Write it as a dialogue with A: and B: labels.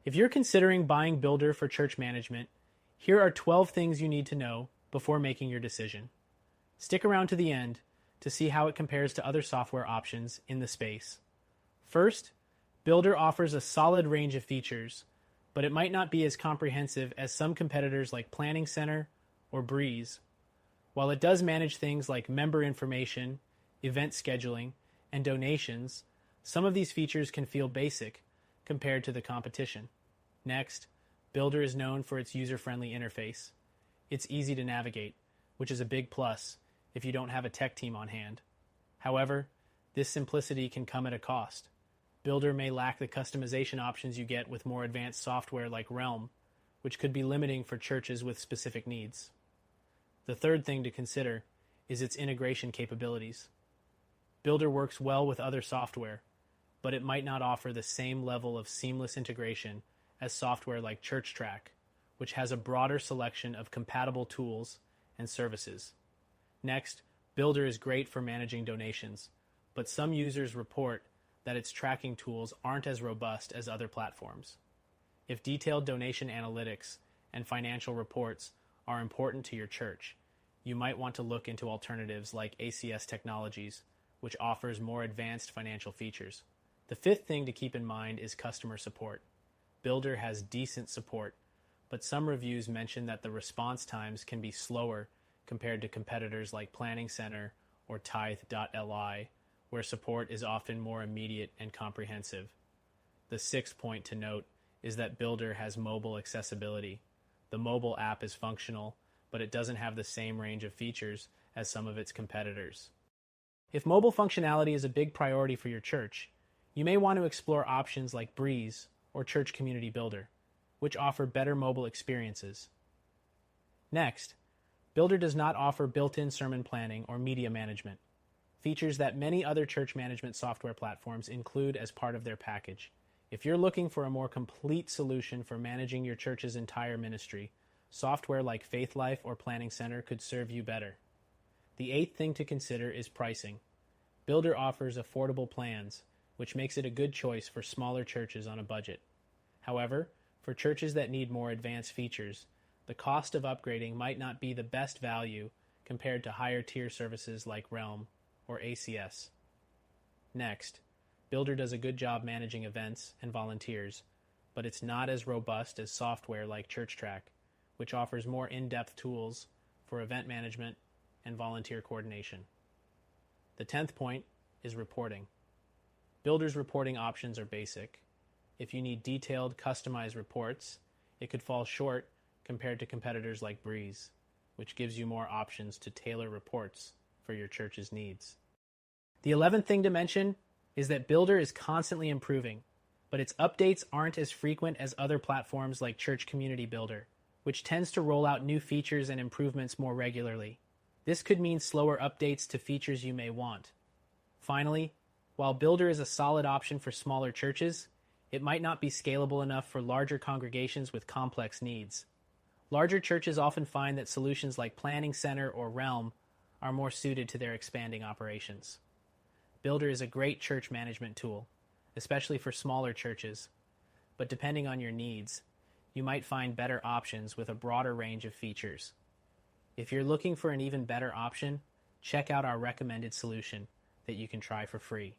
A: If you're considering buying Buildr for church management, here are 12 things you need to know before making your decision. Stick around to the end to see how it compares to other software options in the space. First, Buildr offers a solid range of features, but it might not be as comprehensive as some competitors like Planning Center or Breeze. While it does manage things like member information, event scheduling, and donations, some of these features can feel basic compared to the competition. Next, Buildr is known for its user-friendly interface. It's easy to navigate, which is a big plus if you don't have a tech team on hand. However, this simplicity can come at a cost. Buildr may lack the customization options you get with more advanced software like Realm, which could be limiting for churches with specific needs. The third thing to consider is its integration capabilities. Buildr works well with other software, but it might not offer the same level of seamless integration as software like ChurchTrack, which has a broader selection of compatible tools and services. Next, Buildr is great for managing donations, but some users report that its tracking tools aren't as robust as other platforms. If detailed donation analytics and financial reports are important to your church, you might want to look into alternatives like ACS Technologies, which offers more advanced financial features. The fifth thing to keep in mind is customer support. Buildr has decent support, but some reviews mention that the response times can be slower compared to competitors like Planning Center or Tithe.li, where support is often more immediate and comprehensive. The sixth point to note is that Buildr has mobile accessibility. The mobile app is functional, but it doesn't have the same range of features as some of its competitors. If mobile functionality is a big priority for your church, you may want to explore options like Breeze or Church Community Builder, which offer better mobile experiences. Next, Buildr does not offer built-in sermon planning or media management, features that many other church management software platforms include as part of their package. If you're looking for a more complete solution for managing your church's entire ministry, software like FaithLife or Planning Center could serve you better. The eighth thing to consider is pricing. Buildr offers affordable plans, which makes it a good choice for smaller churches on a budget. However, for churches that need more advanced features, the cost of upgrading might not be the best value compared to higher tier services like Realm or ACS. Next, Buildr does a good job managing events and volunteers, but it's not as robust as software like ChurchTrack, which offers more in-depth tools for event management and volunteer coordination. The 10th point is reporting. Buildr's reporting options are basic. If you need detailed, customized reports, it could fall short compared to competitors like Breeze, which gives you more options to tailor reports for your church's needs. The 11th thing to mention is that Buildr is constantly improving, but its updates aren't as frequent as other platforms like Church Community Builder, which tends to roll out new features and improvements more regularly. This could mean slower updates to features you may want. Finally, while Buildr is a solid option for smaller churches, it might not be scalable enough for larger congregations with complex needs. Larger churches often find that solutions like Planning Center or Realm are more suited to their expanding operations. Buildr is a great church management tool, especially for smaller churches, but depending on your needs, you might find better options with a broader range of features. If you're looking for an even better option, check out our recommended solution that you can try for free.